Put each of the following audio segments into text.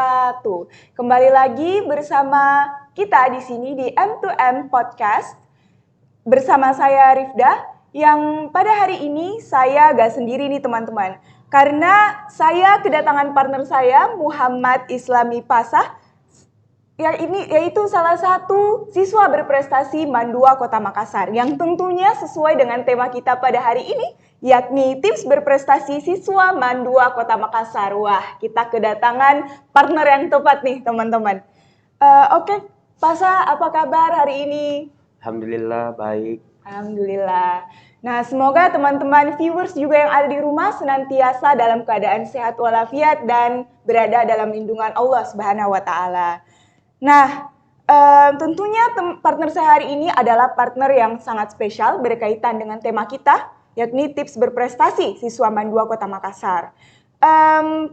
wabarakatuh. Kembali lagi bersama kita di sini di M2M Podcast. Bersama saya Rifda, yang pada hari ini saya gak sendiri nih teman-teman. Karena saya kedatangan partner saya, Muhammad Islami Pasah, yaitu salah satu siswa berprestasi Mandua Kota Makassar yang tentunya sesuai dengan tema kita pada hari ini, yakni tips berprestasi siswa Mandua Kota Makassar. Wah, kita kedatangan partner yang tepat nih teman-teman. Oke, Pasah, apa kabar hari ini? Alhamdulillah baik. Alhamdulillah. Nah, semoga teman-teman viewers juga yang ada di rumah senantiasa dalam keadaan sehat walafiat dan berada dalam lindungan Allah Subhanahu wa taala. Nah, tentunya partner saya hari ini adalah partner yang sangat spesial berkaitan dengan tema kita, yakni tips berprestasi siswa Mandua Kota Makassar.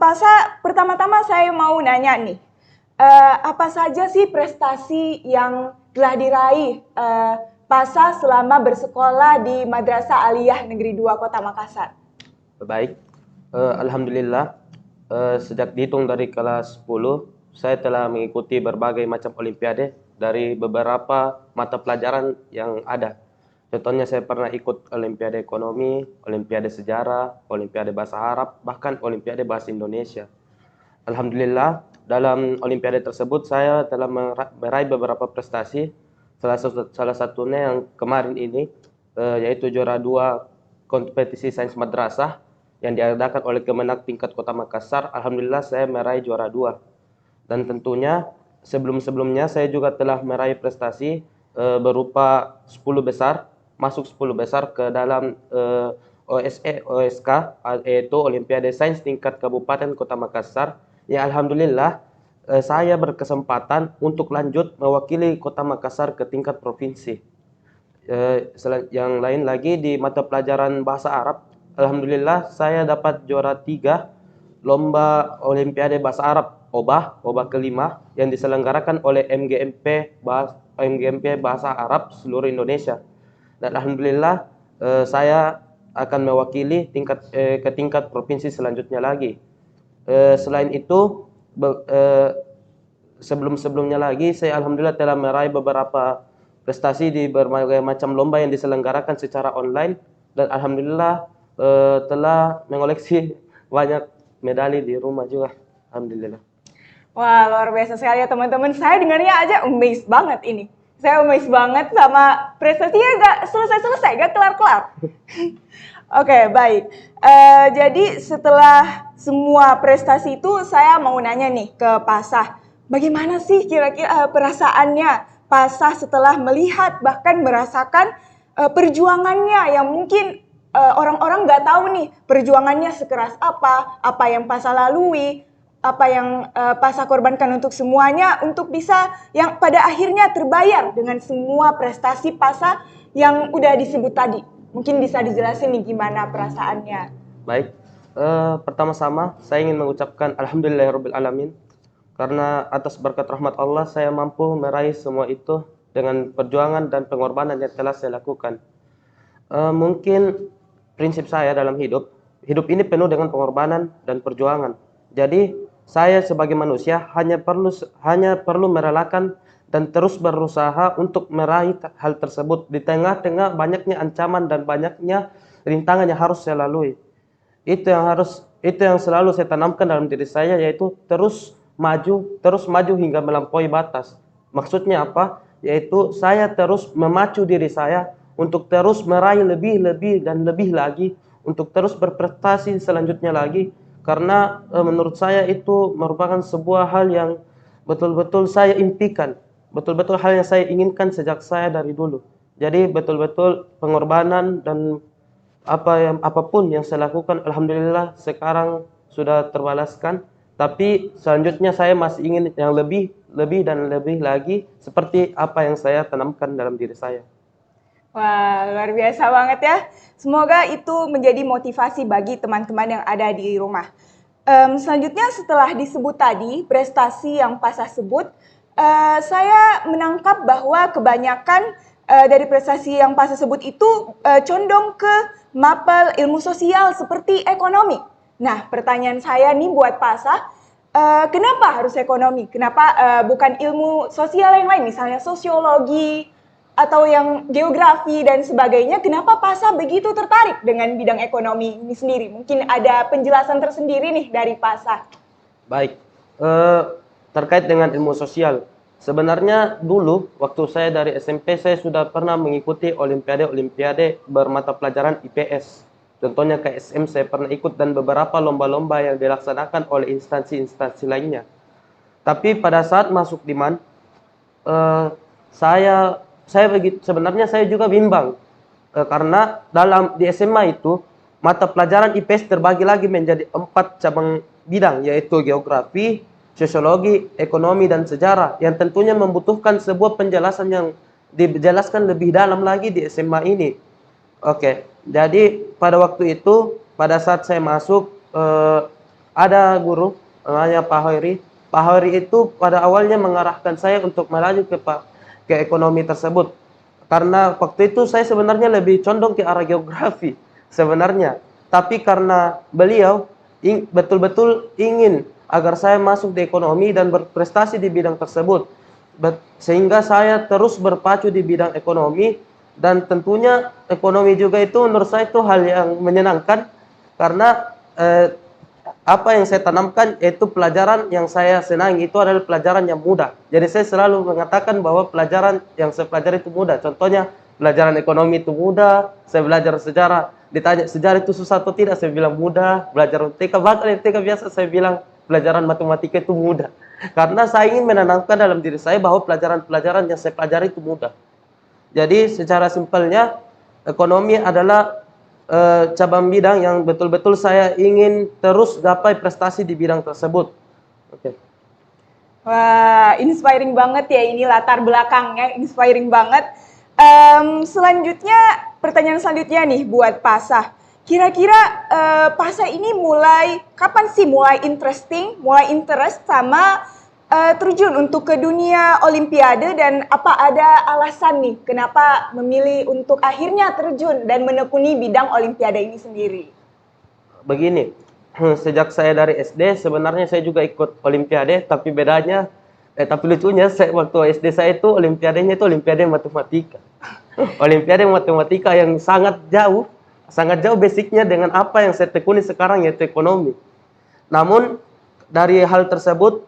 Pasa, pertama-tama saya mau nanya nih, apa saja sih prestasi yang telah diraih Pasa selama bersekolah di Madrasah Aliyah Negeri 2 Kota Makassar? Baik. Alhamdulillah sejak dihitung dari kelas 10 saya telah mengikuti berbagai macam olimpiade dari beberapa mata pelajaran yang ada. Contohnya saya pernah ikut olimpiade ekonomi, olimpiade sejarah, olimpiade bahasa Arab, bahkan olimpiade bahasa Indonesia. Alhamdulillah dalam olimpiade tersebut saya telah meraih beberapa prestasi. Salah satunya yang kemarin ini yaitu juara 2 kompetisi sains madrasah yang diadakan oleh Kemenak tingkat Kota Makassar. Alhamdulillah saya meraih juara 2. Dan tentunya sebelum-sebelumnya saya juga telah meraih prestasi berupa 10 besar, masuk 10 besar ke dalam OSK, yaitu Olimpiade Sains tingkat Kabupaten Kota Makassar. Ya alhamdulillah saya berkesempatan untuk lanjut mewakili Kota Makassar ke tingkat provinsi. Yang lain lagi di mata pelajaran bahasa Arab, alhamdulillah saya dapat juara 3 lomba Olimpiade bahasa Arab OBA kelima yang diselenggarakan oleh MGMP Bahasa Arab seluruh Indonesia. Dan alhamdulillah saya akan mewakili ke tingkat provinsi selanjutnya lagi. Selain itu sebelum-sebelumnya lagi saya alhamdulillah telah meraih beberapa prestasi di berbagai macam lomba yang diselenggarakan secara online, dan alhamdulillah telah mengoleksi banyak medali di rumah juga. Alhamdulillah. Wah, luar biasa sekali ya teman-teman. Saya dengarnya aja amazed banget ini. Saya amazed banget sama prestasinya, gak selesai-selesai, gak kelar-kelar. Oke, baik. Jadi setelah semua prestasi itu, saya mau nanya nih ke Pasah. Bagaimana sih kira-kira perasaannya Pasah setelah melihat bahkan merasakan perjuangannya yang mungkin orang-orang nggak tahu nih perjuangannya sekeras apa yang Pasah lalui, apa yang Pasah korbankan untuk semuanya, untuk bisa yang pada akhirnya terbayar dengan semua prestasi Pasah yang udah disebut tadi. Mungkin bisa dijelasin nih gimana perasaannya. Baik, pertama-tama saya ingin mengucapkan Alhamdulillahirabbil alamin, karena atas berkat rahmat Allah saya mampu meraih semua itu dengan perjuangan dan pengorbanan yang telah saya lakukan. Mungkin prinsip saya dalam hidup ini penuh dengan pengorbanan dan perjuangan. Jadi saya sebagai manusia hanya perlu merelakan dan terus berusaha untuk meraih hal tersebut di tengah-tengah banyaknya ancaman dan banyaknya rintangan yang harus saya lalui. Itu yang selalu saya tanamkan dalam diri saya, yaitu terus maju hingga melampaui batas. Maksudnya apa? Yaitu saya terus memacu diri saya untuk terus meraih lebih dan lebih lagi, untuk terus berprestasi selanjutnya lagi, karena menurut saya itu merupakan sebuah hal yang betul-betul saya impikan, betul-betul hal yang saya inginkan sejak saya dari dulu. Jadi betul-betul pengorbanan dan apapun yang saya lakukan, alhamdulillah sekarang sudah terbalaskan. Tapi selanjutnya saya masih ingin yang lebih dan lebih lagi, seperti apa yang saya tanamkan dalam diri saya. Wah, luar biasa banget ya. Semoga itu menjadi motivasi bagi teman-teman yang ada di rumah. Selanjutnya setelah disebut tadi prestasi yang Pasah sebut, saya menangkap bahwa kebanyakan dari prestasi yang Pasah sebut itu condong ke mapel ilmu sosial seperti ekonomi. Nah, pertanyaan saya nih buat Pasah, Kenapa harus ekonomi? Kenapa bukan ilmu sosial yang lain, misalnya sosiologi atau yang geografi dan sebagainya? Kenapa PASA begitu tertarik dengan bidang ekonomi ini sendiri? Mungkin ada penjelasan tersendiri nih dari PASA. Baik, terkait dengan ilmu sosial. Sebenarnya dulu waktu saya dari SMP saya sudah pernah mengikuti olimpiade bermata pelajaran IPS. Contohnya KSM saya pernah ikut dan beberapa lomba-lomba yang dilaksanakan oleh instansi-instansi lainnya. Tapi pada saat masuk Diman, sebenarnya saya juga bimbang. Karena di SMA itu mata pelajaran IPS terbagi lagi menjadi 4 cabang bidang, yaitu geografi, sosiologi, ekonomi, dan sejarah, yang tentunya membutuhkan sebuah penjelasan yang dijelaskan lebih dalam lagi di SMA ini. Oke, jadi pada waktu itu, pada saat saya masuk, ada guru namanya Pak Hoiri. Pak Hoiri itu pada awalnya mengarahkan saya untuk melaju ke ekonomi tersebut. Karena waktu itu saya sebenarnya lebih condong ke arah geografi sebenarnya. Tapi karena beliau betul-betul ingin agar saya masuk di ekonomi dan berprestasi di bidang tersebut. Sehingga saya terus berpacu di bidang ekonomi, dan tentunya ekonomi juga itu menurut saya itu hal yang menyenangkan karena apa yang saya tanamkan yaitu pelajaran yang saya senangi itu adalah pelajaran yang mudah. Jadi saya selalu mengatakan bahwa pelajaran yang saya pelajari itu mudah. Contohnya pelajaran ekonomi itu mudah, saya belajar sejarah. Ditanya sejarah itu susah atau tidak, saya bilang mudah. Belajar MTK, bahkan MTK biasa saya bilang pelajaran matematika itu mudah. Karena saya ingin menanamkan dalam diri saya bahwa pelajaran-pelajaran yang saya pelajari itu mudah. Jadi secara simpelnya ekonomi adalah cabang bidang yang betul-betul saya ingin terus gapai prestasi di bidang tersebut. Oke. Wah, inspiring banget ya, ini latar belakangnya inspiring banget. Selanjutnya, pertanyaan selanjutnya nih buat PASA. Kira-kira PASA ini kapan sih mulai interest sama terjun untuk ke dunia olimpiade, dan apa ada alasan nih kenapa memilih untuk akhirnya terjun dan menekuni bidang olimpiade ini sendiri? Begini, sejak saya dari SD sebenarnya saya juga ikut olimpiade, tapi lucunya waktu SD saya itu olimpiadenya itu olimpiade matematika. Olimpiade matematika yang sangat jauh basicnya dengan apa yang saya tekuni sekarang, yaitu ekonomi. Namun dari hal tersebut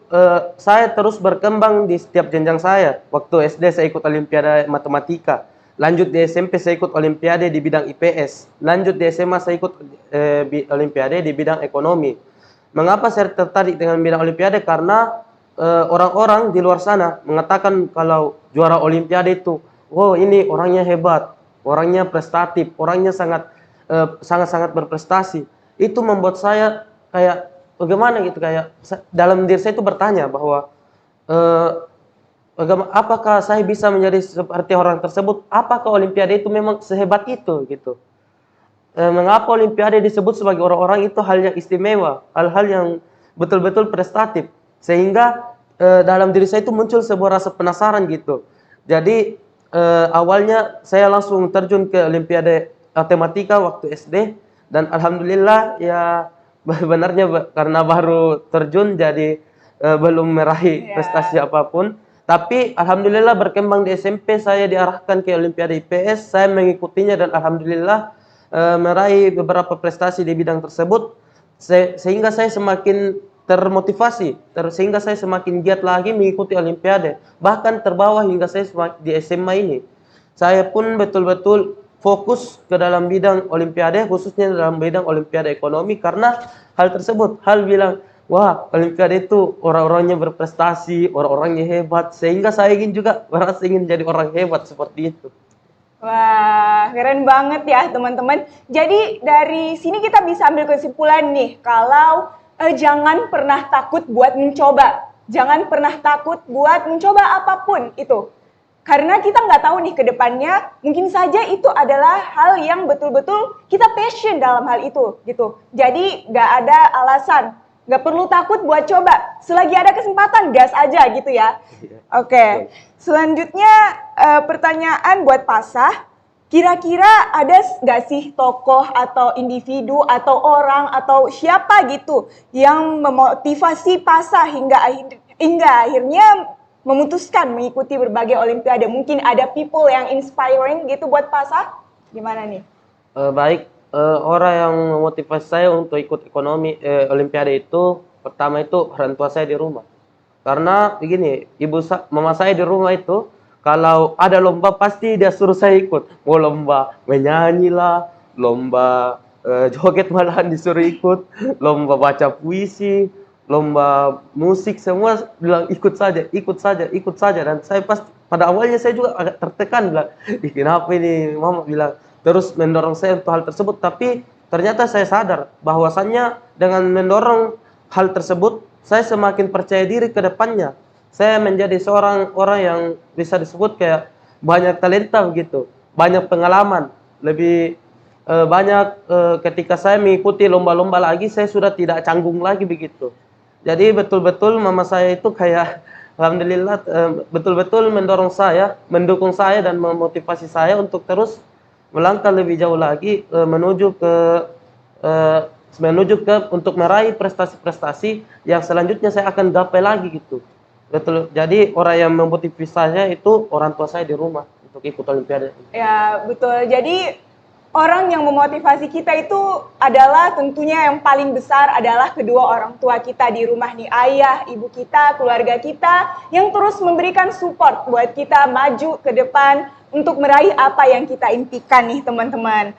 saya terus berkembang di setiap jenjang saya. Waktu SD saya ikut olimpiade matematika, lanjut di SMP saya ikut olimpiade di bidang IPS, lanjut di SMA saya ikut olimpiade di bidang ekonomi. Mengapa saya tertarik dengan bidang olimpiade? Karena orang-orang di luar sana mengatakan kalau juara olimpiade itu, wow, ini orangnya hebat, orangnya prestatif, orangnya sangat berprestasi. Itu membuat saya kayak bagaimana gitu, kayak dalam diri saya itu bertanya bahwa apakah saya bisa menjadi seperti orang tersebut? Apakah olimpiade itu memang sehebat itu gitu? Mengapa olimpiade disebut sebagai orang-orang itu hal yang istimewa, hal-hal yang betul-betul prestatif, sehingga dalam diri saya itu muncul sebuah rasa penasaran gitu. Jadi awalnya saya langsung terjun ke olimpiade matematika waktu SD, dan alhamdulillah ya sebenarnya karena baru terjun jadi belum meraih prestasi apapun. Tapi alhamdulillah berkembang di SMP saya diarahkan ke olimpiade IPS, saya mengikutinya dan alhamdulillah meraih beberapa prestasi di bidang tersebut, sehingga saya semakin termotivasi, sehingga saya semakin giat lagi mengikuti olimpiade, bahkan terbawa hingga saya di SMA ini. Saya pun betul-betul fokus ke dalam bidang olimpiade, khususnya dalam bidang olimpiade ekonomi, karena hal tersebut, bilang, wah, olimpiade itu orang-orangnya berprestasi, orang-orangnya hebat, sehingga saya merasa ingin jadi orang hebat seperti itu. Wah, keren banget ya teman-teman. Jadi dari sini kita bisa ambil kesimpulan nih, kalau jangan pernah takut buat mencoba. Jangan pernah takut buat mencoba apapun itu. Karena kita nggak tahu nih ke depannya, mungkin saja itu adalah hal yang betul-betul kita passion dalam hal itu gitu. Jadi nggak ada alasan, nggak perlu takut buat coba. Selagi ada kesempatan, gas aja gitu ya. Oke. Selanjutnya pertanyaan buat PASA. Kira-kira ada nggak sih tokoh atau individu atau orang atau siapa gitu yang memotivasi Pasa hingga akhirnya memutuskan mengikuti berbagai olimpiade? Mungkin ada people yang inspiring gitu buat Pasa? Gimana nih? Baik, orang yang memotivasi saya untuk ikut olimpiade itu pertama itu orang tua saya di rumah. Karena begini, mama saya di rumah itu kalau ada lomba pasti dia suruh saya ikut. Mau lomba menyanyi lah, lomba joget malahan disuruh ikut, lomba baca puisi, lomba musik, semua bilang ikut saja, ikut saja, ikut saja. Dan saya pasti pada awalnya saya juga agak tertekan bilang, "Ih, kenapa ini?" Mama bilang terus mendorong saya untuk hal tersebut. Tapi ternyata saya sadar bahwasannya dengan mendorong hal tersebut saya semakin percaya diri ke depannya. Saya menjadi seorang orang yang bisa disebut kayak banyak talenta begitu, banyak pengalaman, lebih banyak ketika saya mengikuti lomba-lomba lagi, saya sudah tidak canggung lagi begitu. Jadi betul-betul mama saya itu kayak alhamdulillah betul-betul mendorong saya, mendukung saya dan memotivasi saya untuk terus melangkah lebih jauh lagi eh, menuju ke untuk meraih prestasi-prestasi yang selanjutnya saya akan gapai lagi gitu. Betul. Jadi orang yang memotivasi saya itu orang tua saya di rumah untuk ikut olimpiade. Ya, betul. Jadi orang yang memotivasi kita itu adalah tentunya yang paling besar adalah kedua orang tua kita di rumah nih, ayah, ibu kita, keluarga kita yang terus memberikan support buat kita maju ke depan untuk meraih apa yang kita impikan nih teman-teman.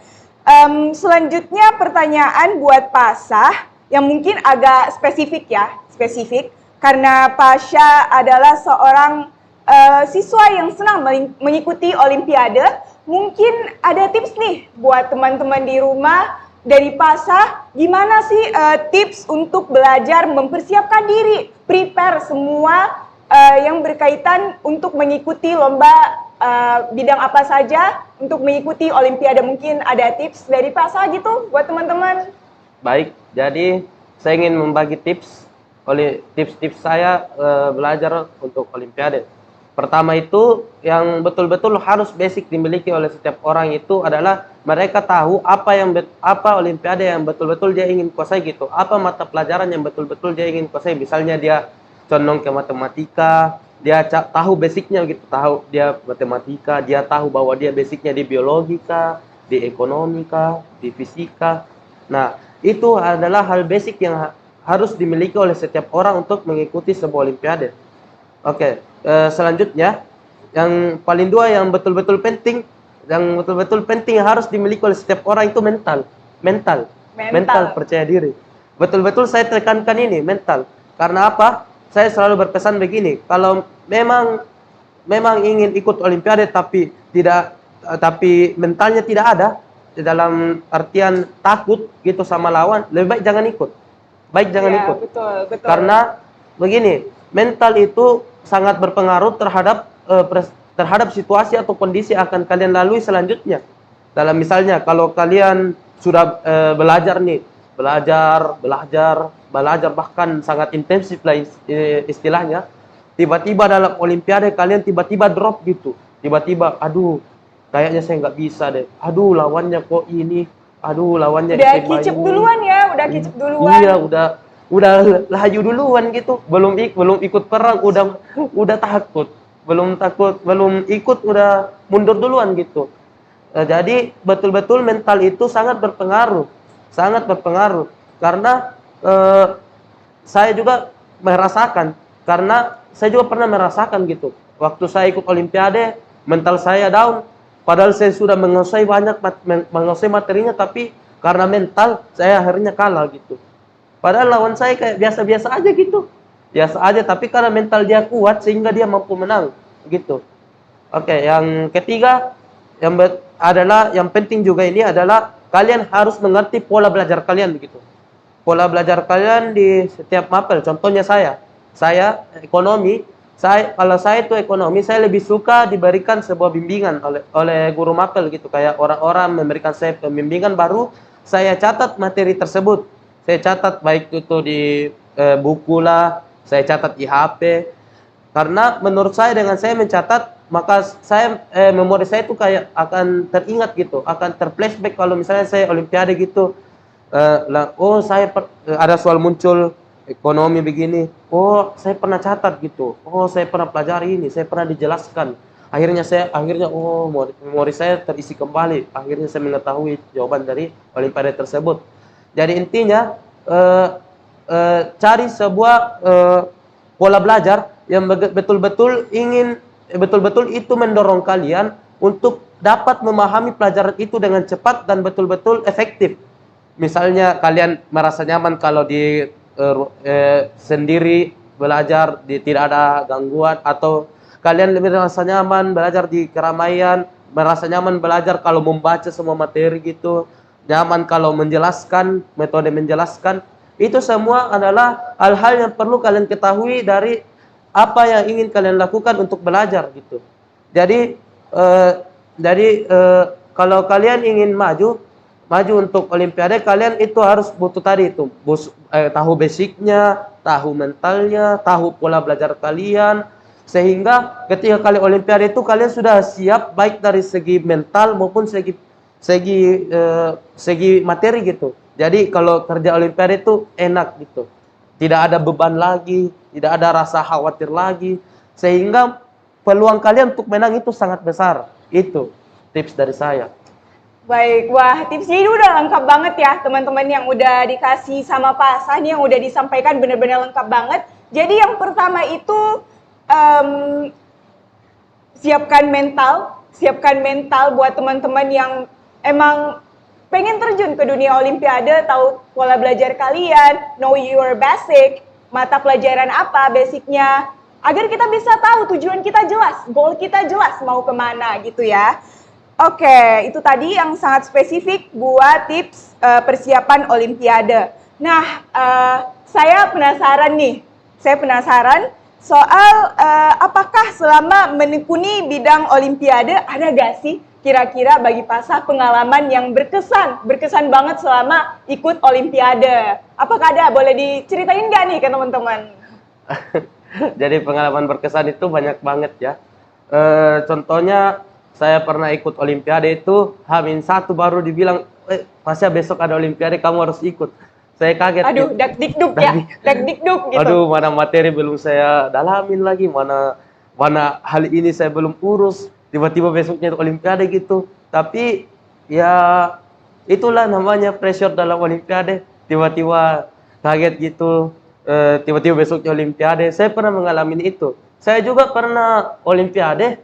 Selanjutnya pertanyaan buat Pasha yang mungkin agak spesifik ya, spesifik karena Pasha adalah seorang siswa yang senang mengikuti olimpiade. Mungkin ada tips nih buat teman-teman di rumah dari Pasha, gimana sih tips untuk belajar mempersiapkan diri, prepare semua yang berkaitan untuk mengikuti lomba bidang apa saja untuk mengikuti olimpiade. Mungkin ada tips dari Pasha gitu buat teman-teman. Baik, jadi saya ingin membagi tips-tips saya belajar untuk olimpiade. Pertama itu yang betul-betul harus basic dimiliki oleh setiap orang itu adalah mereka tahu apa olimpiade yang betul-betul dia ingin kuasai gitu. Apa mata pelajaran yang betul-betul dia ingin kuasai. Misalnya dia condong ke matematika, dia tahu basicnya gitu, tahu dia matematika, dia tahu bahwa dia basicnya di biologika, di ekonomika, di fisika. Nah, itu adalah hal basic yang harus dimiliki oleh setiap orang untuk mengikuti sebuah olimpiade. Oke, selanjutnya yang paling dua yang betul-betul penting yang harus dimiliki oleh setiap orang itu mental percaya diri. Betul-betul saya tekankan ini mental. Karena apa? Saya selalu berpesan begini, kalau memang ingin ikut olimpiade tapi mentalnya tidak ada, dalam artian takut gitu sama lawan, lebih baik jangan ikut. Baik jangan ikut. Betul. Karena begini, mental itu sangat berpengaruh terhadap situasi atau kondisi yang akan kalian lalui selanjutnya. Dalam misalnya kalau kalian sudah belajar bahkan sangat intensif lah istilahnya, tiba-tiba dalam olimpiade kalian tiba-tiba drop gitu. Tiba-tiba aduh, kayaknya saya nggak bisa deh. Aduh, lawannya kok ini. Aduh, lawannya udah kicep duluan ya, udah kicep duluan. Iya, udah laju duluan gitu. Belum ikut perang udah takut. Belum ikut udah mundur duluan gitu. Jadi betul-betul mental itu sangat berpengaruh. Karena saya juga merasakan, karena saya juga pernah merasakan gitu. Waktu saya ikut olimpiade, mental saya down. Padahal saya sudah menguasai materinya, tapi karena mental saya akhirnya kalah gitu. Padahal lawan saya kayak biasa-biasa aja gitu. Biasa aja, tapi karena mental dia kuat sehingga dia mampu menang gitu. Oke, yang ketiga yang penting juga ini adalah kalian harus mengerti pola belajar kalian begitu. Pola belajar kalian di setiap mapel. Contohnya saya ekonomi. Kalau saya itu ekonomi, saya lebih suka diberikan sebuah bimbingan oleh guru mapel gitu. Kayak orang-orang memberikan saya pembimbingan, baru saya catat materi tersebut. Saya catat baik itu di buku lah, saya catat di HP. Karena menurut saya dengan saya mencatat, maka saya memori saya itu kayak akan teringat gitu, akan terflashback kalau misalnya saya olimpiade gitu. Oh ada soal muncul ekonomi begini, oh saya pernah catat gitu, oh saya pernah pelajari ini, saya pernah dijelaskan. Akhirnya oh memori saya terisi kembali. Akhirnya saya mengetahui jawaban dari olimpiade tersebut. Jadi intinya cari sebuah pola belajar yang betul-betul itu mendorong kalian untuk dapat memahami pelajaran itu dengan cepat dan betul-betul efektif. Misalnya kalian merasa nyaman kalau sendiri belajar, tidak ada gangguan, atau kalian lebih merasa nyaman belajar di keramaian, merasa nyaman belajar kalau membaca semua materi gitu, nyaman kalau menjelaskan, metode menjelaskan. Itu semua adalah hal-hal yang perlu kalian ketahui dari apa yang ingin kalian lakukan untuk belajar gitu. Jadi kalau kalian ingin maju untuk olimpiade, kalian itu harus butuh tadi itu, tahu basicnya, tahu mentalnya, tahu pola belajar kalian, sehingga ketika kalian olimpiade itu kalian sudah siap baik dari segi mental maupun segi materi gitu. Jadi kalau kerja olimpiade itu enak gitu, tidak ada beban lagi, tidak ada rasa khawatir lagi, sehingga peluang kalian untuk menang itu sangat besar. Itu tips dari saya. Baik, wah tipsnya ini udah lengkap banget ya teman-teman yang udah dikasih sama Pak Hasan, yang udah disampaikan benar-benar lengkap banget. Jadi yang pertama itu siapkan mental buat teman-teman yang emang pengen terjun ke dunia olimpiade, tahu pola belajar kalian, know your basic, mata pelajaran apa basicnya, agar kita bisa tahu tujuan kita jelas, goal kita jelas mau kemana gitu ya. Oke, itu tadi yang sangat spesifik buat tips persiapan olimpiade. Nah, saya penasaran soal apakah selama menekuni bidang olimpiade ada gak sih kira-kira bagi Pasah pengalaman yang berkesan banget selama ikut olimpiade? Apakah ada? Boleh diceritain gak nih ke teman-teman? Jadi pengalaman berkesan itu banyak banget ya. Contohnya saya pernah ikut olimpiade itu H-1 baru dibilang, Pasha besok ada olimpiade kamu harus ikut. Saya kaget. Aduh, dak-dikduk ya, dak-dikduk gitu. Aduh, mana materi belum saya dalamin lagi, mana hal ini saya belum urus. Tiba-tiba besoknya olimpiade gitu. Tapi ya itulah namanya pressure dalam olimpiade. Tiba-tiba kaget gitu. Tiba-tiba besoknya olimpiade. Saya pernah mengalami itu. Saya juga pernah olimpiade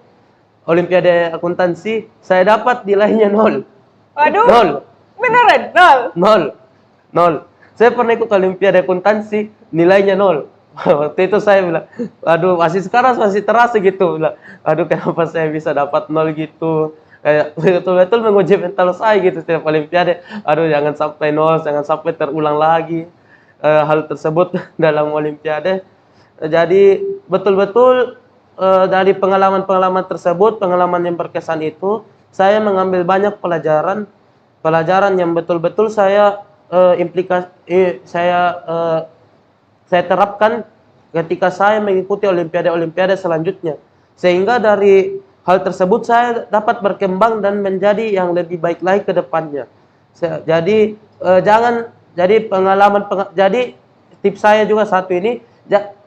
akuntansi, saya dapat nilainya 0. Waduh. 0. Beneran? 0. Saya pernah ikut olimpiade akuntansi, nilainya 0. Waktu itu saya bilang, aduh sekarang masih terasa gitu. Bilang, aduh kenapa saya bisa dapat 0 gitu. Kayak betul-betul menguji mental saya gitu setiap olimpiade. Aduh jangan sampai 0, jangan sampai terulang lagi hal tersebut dalam olimpiade. Jadi betul-betul dari pengalaman-pengalaman tersebut, pengalaman yang berkesan itu, saya mengambil banyak pelajaran yang betul-betul saya saya terapkan ketika saya mengikuti olimpiade selanjutnya. Sehingga dari hal tersebut saya dapat berkembang dan menjadi yang lebih baik lagi ke depannya. Jadi jadi tips saya juga satu ini,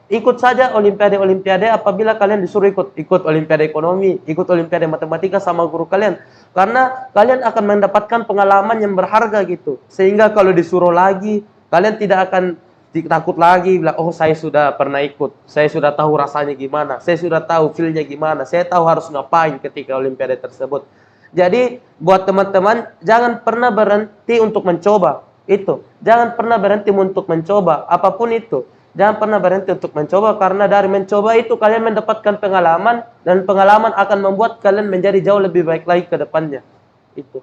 ikut saja olimpiade apabila kalian disuruh ikut olimpiade ekonomi, ikut olimpiade matematika sama guru kalian, karena kalian akan mendapatkan pengalaman yang berharga gitu, sehingga kalau disuruh lagi kalian tidak akan takut lagi bilang, oh saya sudah pernah ikut, saya sudah tahu rasanya gimana, saya sudah tahu feel-nya gimana, saya tahu harus ngapain ketika olimpiade tersebut. Jadi buat teman-teman, jangan pernah berhenti untuk mencoba itu, jangan pernah berhenti untuk mencoba apapun itu. Jangan pernah berhenti untuk mencoba, karena dari mencoba itu kalian mendapatkan pengalaman, dan pengalaman akan membuat kalian menjadi jauh lebih baik lagi ke depannya. Itu.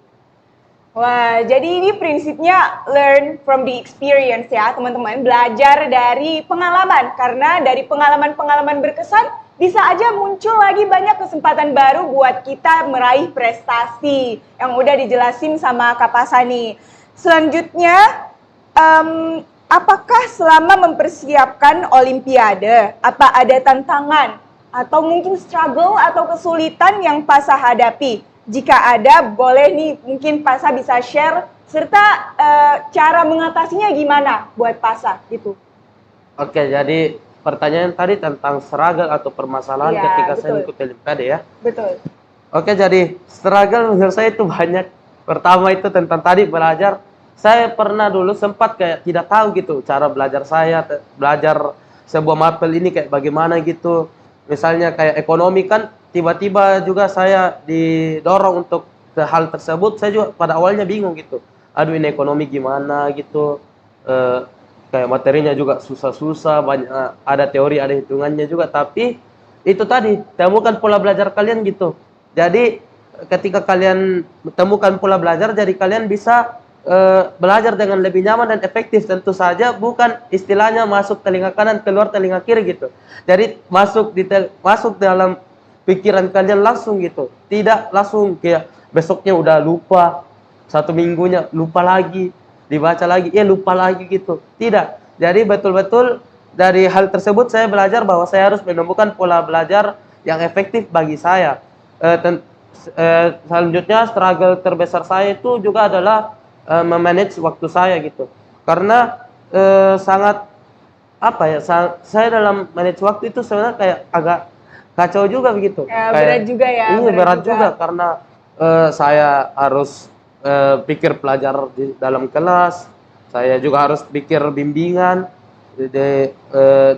Wah, jadi ini prinsipnya learn from the experience ya teman-teman. Belajar dari pengalaman, karena dari pengalaman-pengalaman berkesan bisa aja muncul lagi banyak kesempatan baru buat kita meraih prestasi yang udah dijelasin sama Kak Pasani. Selanjutnya, apakah selama mempersiapkan olimpiade, apa ada tantangan atau mungkin struggle atau kesulitan yang Pasa hadapi? Jika ada, boleh nih mungkin Pasa bisa share serta cara mengatasinya gimana buat Pasa gitu. Oke, jadi pertanyaan tadi tentang struggle atau permasalahan Iya, ketika saya betul. ikut Olimpiade ya. Betul. Oke, jadi struggle menurut saya itu banyak. Pertama itu tentang tadi belajar. Saya pernah dulu sempat kayak tidak tahu gitu cara belajar saya, belajar sebuah mapel ini kayak bagaimana gitu. Misalnya kayak ekonomi kan tiba-tiba juga saya didorong untuk ke hal tersebut. Saya juga pada awalnya bingung gitu. Aduh ini ekonomi gimana gitu. Eh, Kayak materinya juga susah-susah, banyak ada teori, ada hitungannya juga. Tapi itu tadi temukan pola belajar kalian gitu. Jadi ketika kalian temukan pola belajar, jadi kalian bisa belajar dengan lebih nyaman dan efektif. Tentu saja bukan istilahnya masuk telinga kanan keluar telinga kiri gitu. Jadi masuk dalam pikiran kalian langsung gitu. Tidak langsung kayak besoknya udah lupa, satu minggunya lupa lagi, dibaca lagi, lupa lagi gitu. Tidak. Jadi betul-betul dari hal tersebut saya belajar bahwa saya harus menemukan pola belajar yang efektif bagi saya. Selanjutnya struggle terbesar saya itu juga adalah memanage waktu saya gitu. Karena sangat apa ya, saya dalam manage waktu itu sebenarnya kayak agak kacau juga begitu. Ya, Kayak, berat juga ya. Iya berat juga karena saya harus pikir pelajar di dalam kelas, saya juga harus pikir bimbingan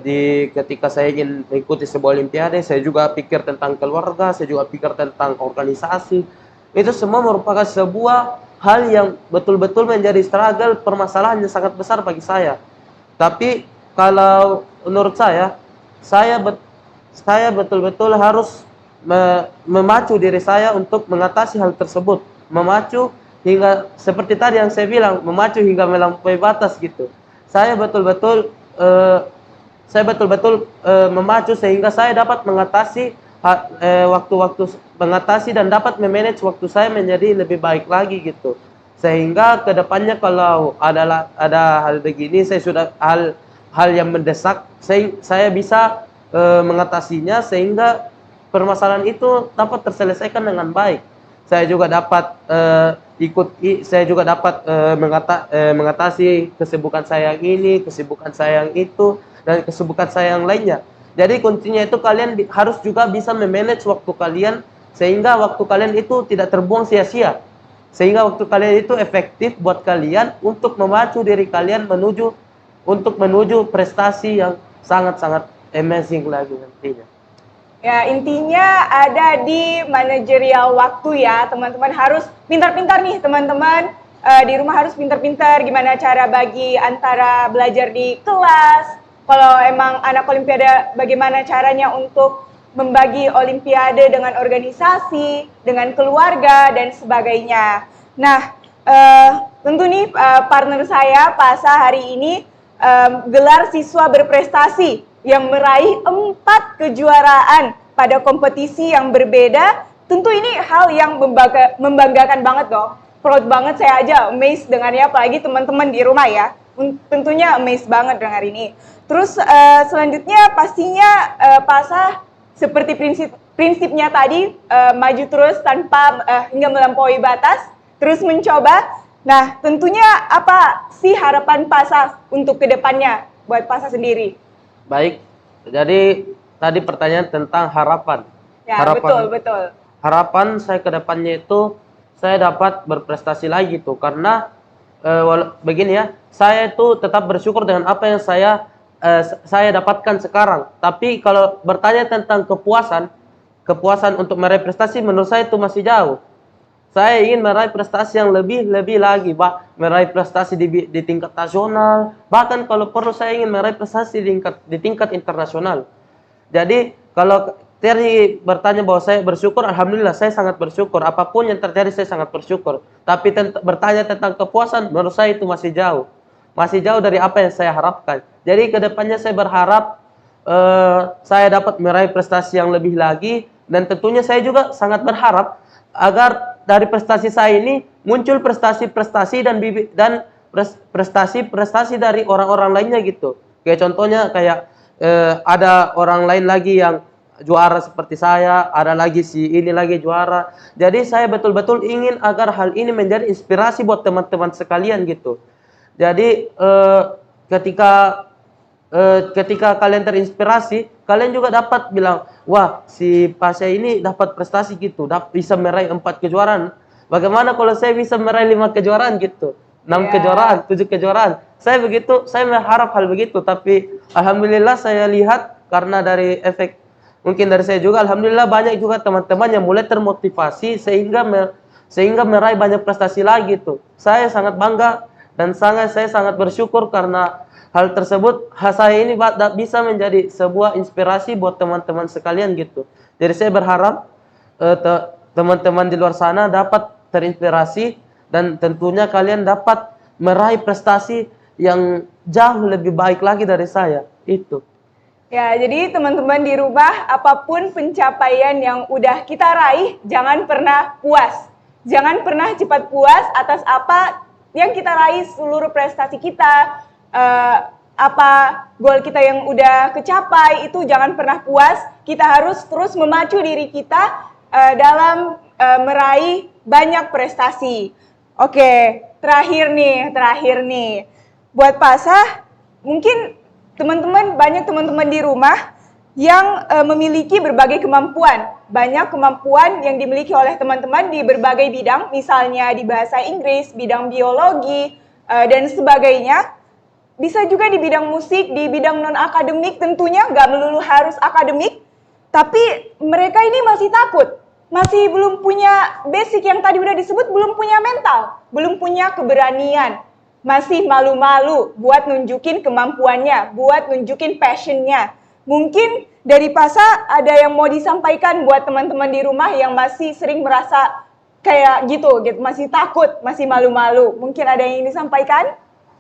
di ketika saya ingin mengikuti sebuah olimpiade, saya juga pikir tentang keluarga, saya juga pikir tentang organisasi. Itu semua merupakan sebuah hal yang betul-betul menjadi struggle, permasalahan yang sangat besar bagi saya. Tapi kalau menurut saya betul-betul harus memacu diri saya untuk mengatasi hal tersebut, memacu hingga seperti tadi yang saya bilang, memacu hingga melampaui batas gitu. Saya betul-betul memacu sehingga saya dapat mengatasi waktu-waktu mengatasi dan dapat memanage waktu saya menjadi lebih baik lagi gitu. Sehingga kedepannya kalau ada hal begini, saya sudah hal yang mendesak, saya bisa mengatasinya sehingga permasalahan itu dapat terselesaikan dengan baik. Saya juga dapat mengatasi kesibukan saya yang ini, kesibukan saya yang itu, dan kesibukan saya yang lainnya. Jadi kuncinya itu kalian harus juga bisa memanage waktu kalian sehingga waktu kalian itu tidak terbuang sia-sia. Sehingga waktu kalian itu efektif buat kalian untuk memacu diri kalian menuju prestasi yang sangat-sangat amazing lagi nantinya. Ya, intinya ada di manajerial waktu ya, teman-teman harus pintar-pintar nih, teman-teman. Di rumah harus pintar-pintar gimana cara bagi antara belajar di kelas. Kalau emang anak olimpiade, bagaimana caranya untuk membagi olimpiade dengan organisasi, dengan keluarga, dan sebagainya. Nah, tentu nih partner saya, Pasa, hari ini gelar siswa berprestasi yang meraih 4 kejuaraan pada kompetisi yang berbeda. Tentu ini hal yang membanggakan banget dong. Proud banget, saya aja amazed dengarnya, apalagi teman-teman di rumah ya. Tentunya amazed banget dengar ini. Terus selanjutnya pastinya Pasa seperti prinsipnya tadi, maju terus tanpa hingga melampaui batas, terus mencoba. Nah, tentunya apa sih harapan Pasa untuk kedepannya buat Pasa sendiri? Baik, jadi tadi pertanyaan tentang harapan. Ya, betul. Harapan saya ke depannya itu saya dapat berprestasi lagi tuh, karena begini ya, saya itu tetap bersyukur dengan apa yang saya dapatkan sekarang. Tapi kalau bertanya tentang kepuasan untuk meraih prestasi, menurut saya itu masih jauh. Saya ingin meraih prestasi yang lebih lagi, meraih prestasi di tingkat nasional, bahkan kalau perlu saya ingin meraih prestasi di tingkat internasional. Jadi kalau Terry bertanya bahwa saya bersyukur, alhamdulillah saya sangat bersyukur. Apapun yang terjadi saya sangat bersyukur. Tapi bertanya tentang kepuasan, menurut saya itu masih jauh. Masih jauh dari apa yang saya harapkan. Jadi kedepannya saya berharap saya dapat meraih prestasi yang lebih lagi. Dan tentunya saya juga sangat berharap agar dari prestasi saya ini muncul prestasi-prestasi dan prestasi-prestasi dari orang-orang lainnya gitu. Kayak contohnya kayak ada orang lain lagi yang juara seperti saya, ada lagi si ini lagi juara. Jadi saya betul-betul ingin agar hal ini menjadi inspirasi buat teman-teman sekalian gitu. Jadi ketika ketika kalian terinspirasi, kalian juga dapat bilang, wah si Pasha ini dapat prestasi gitu, bisa meraih 4 kejuaraan. Bagaimana kalau saya bisa meraih 5 kejuaraan gitu, 6 kejuaraan, 7 kejuaraan. Saya berharap hal begitu, tapi alhamdulillah saya lihat karena dari efek mungkin dari saya juga, alhamdulillah banyak juga teman-teman yang mulai termotivasi sehingga meraih banyak prestasi lagi tuh. Saya sangat bangga dan saya sangat bersyukur karena hal tersebut saya ini bisa menjadi sebuah inspirasi buat teman-teman sekalian gitu. Jadi saya berharap teman-teman di luar sana dapat terinspirasi dan tentunya kalian dapat meraih prestasi yang jauh lebih baik lagi dari saya. Itu. Ya, jadi teman-teman di rumah, apapun pencapaian yang udah kita raih, jangan pernah puas. Jangan pernah cepat puas atas apa yang kita raih, seluruh prestasi kita, apa goal kita yang udah kecapai, itu jangan pernah puas. Kita harus terus memacu diri kita dalam meraih banyak prestasi. Oke, terakhir nih. Buat Pasha, mungkin banyak teman-teman di rumah yang memiliki berbagai kemampuan. Banyak kemampuan yang dimiliki oleh teman-teman di berbagai bidang, misalnya di bahasa Inggris, bidang biologi, dan sebagainya. Bisa juga di bidang musik, di bidang non-akademik, tentunya nggak melulu harus akademik. Tapi mereka ini masih takut, masih belum punya basic yang tadi udah disebut, belum punya mental, belum punya keberanian. Masih malu-malu buat nunjukin kemampuannya, buat nunjukin passionnya. Mungkin dari Pasha ada yang mau disampaikan buat teman-teman di rumah yang masih sering merasa kayak gitu, masih takut, masih malu-malu. Mungkin ada yang ingin disampaikan?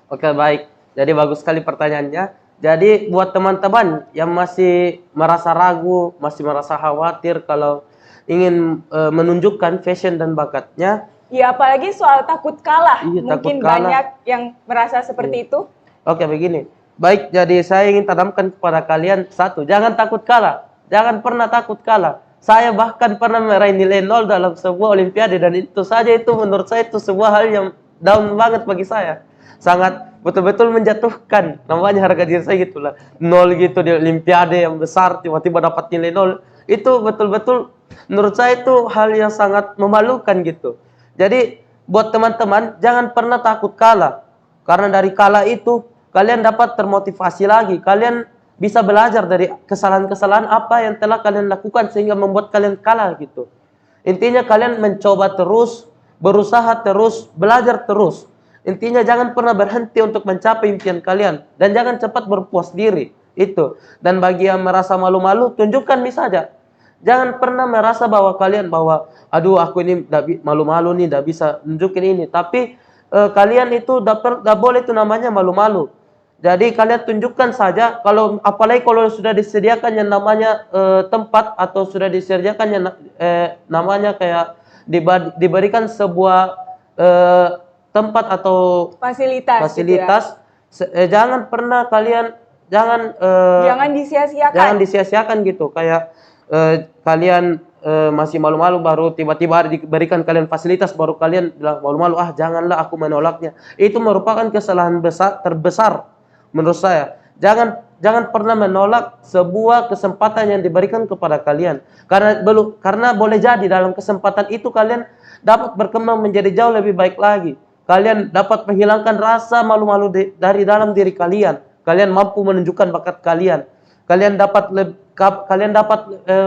Oke, baik. Jadi bagus sekali pertanyaannya. Jadi buat teman-teman yang masih merasa ragu, masih merasa khawatir kalau ingin menunjukkan passion dan bakatnya. Ya, apalagi soal takut kalah. Iya, Mungkin takut kalah. banyak yang merasa seperti itu. Oke, begini. Baik, jadi saya ingin tanamkan kepada kalian satu, jangan takut kalah. Jangan pernah takut kalah. Saya bahkan pernah meraih nilai 0 dalam sebuah olimpiade dan itu saja itu menurut saya itu sebuah hal yang down banget bagi saya. Sangat betul-betul menjatuhkan namanya harga diri saya gitulah. 0 gitu di olimpiade yang besar tiba-tiba dapat nilai 0. Itu betul-betul menurut saya itu hal yang sangat memalukan gitu. Jadi buat teman-teman jangan pernah takut kalah. Karena dari kalah itu kalian dapat termotivasi lagi. Kalian bisa belajar dari kesalahan-kesalahan apa yang telah kalian lakukan sehingga membuat kalian kalah gitu. Intinya kalian mencoba terus, berusaha terus, belajar terus. Intinya jangan pernah berhenti untuk mencapai impian kalian dan jangan cepat berpuas diri. Itu. Dan bagi yang merasa malu-malu, tunjukkan saja. Jangan pernah merasa bahwa aduh aku ini malu-malu nih, tidak bisa nunjukin ini. Tapi kalian itu tidak boleh itu namanya malu-malu. Jadi kalian tunjukkan saja, apalagi kalau sudah disediakan yang namanya tempat atau sudah disediakan yang namanya kayak diberikan sebuah tempat atau fasilitas gitu ya. Jangan pernah kalian jangan disia-siakan gitu. Kayak kalian masih malu-malu baru tiba-tiba diberikan kalian fasilitas baru kalian bilang malu-malu, janganlah aku menolaknya. Itu merupakan kesalahan terbesar menurut saya. Jangan pernah menolak sebuah kesempatan yang diberikan kepada kalian. Karena boleh jadi dalam kesempatan itu kalian dapat berkembang menjadi jauh lebih baik lagi. Kalian dapat menghilangkan rasa malu-malu dari dalam diri kalian. Kalian mampu menunjukkan bakat kalian. Kalian dapat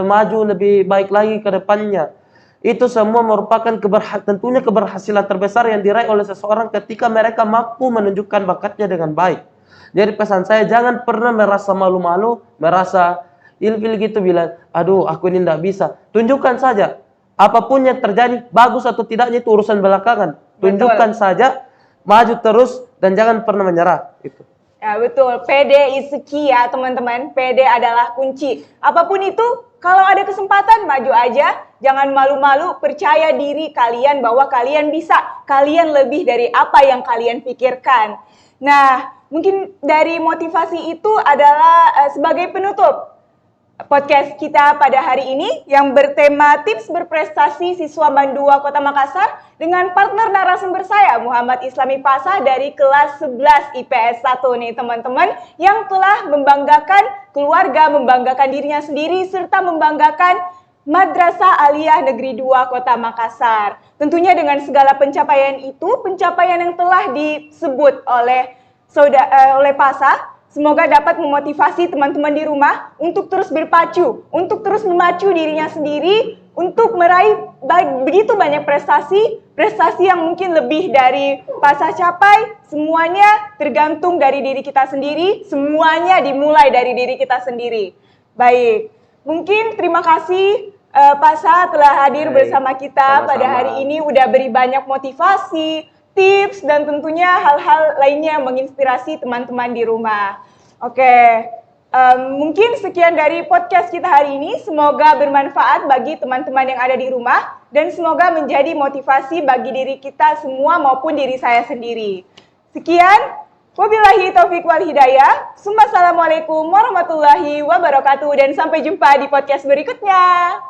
maju lebih baik lagi ke depannya. Itu semua merupakan tentunya keberhasilan terbesar yang diraih oleh seseorang ketika mereka mampu menunjukkan bakatnya dengan baik. Jadi pesan saya, jangan pernah merasa malu-malu, merasa ilfil gitu bilang, aduh aku ini tidak bisa. Tunjukkan saja. Apapun yang terjadi, bagus atau tidaknya itu urusan belakangan. Tunjukkan saja, maju terus, dan jangan pernah menyerah. Itu. Ya betul, PD is key ya teman-teman. PD adalah kunci. Apapun itu, kalau ada kesempatan, maju aja. Jangan malu-malu, percaya diri kalian bahwa kalian bisa. Kalian lebih dari apa yang kalian pikirkan. Nah, mungkin dari motivasi itu adalah sebagai penutup. podcast kita pada hari ini yang bertema tips berprestasi siswa BAN 2 Kota Makassar dengan partner narasumber saya Muhammad Islami Pasa dari kelas 11 IPS 1 nih teman-teman yang telah membanggakan keluarga, membanggakan dirinya sendiri serta membanggakan Madrasah Aliyah Negeri 2 Kota Makassar. Tentunya dengan segala pencapaian itu, pencapaian yang telah disebut oleh Pasa, semoga dapat memotivasi teman-teman di rumah untuk terus berpacu, untuk terus memacu dirinya sendiri, untuk meraih begitu banyak prestasi yang mungkin lebih dari Pasa capai. Semuanya tergantung dari diri kita sendiri, semuanya dimulai dari diri kita sendiri. Baik, mungkin terima kasih Pasa telah hadir bersama kita pada hari ini, udah beri banyak motivasi, tips, dan tentunya hal-hal lainnya yang menginspirasi teman-teman di rumah. Oke, mungkin sekian dari podcast kita hari ini. Semoga bermanfaat bagi teman-teman yang ada di rumah dan semoga menjadi motivasi bagi diri kita semua maupun diri saya sendiri. Sekian, wabillahi taufiq wal hidayah. Assalamualaikum warahmatullahi wabarakatuh dan sampai jumpa di podcast berikutnya.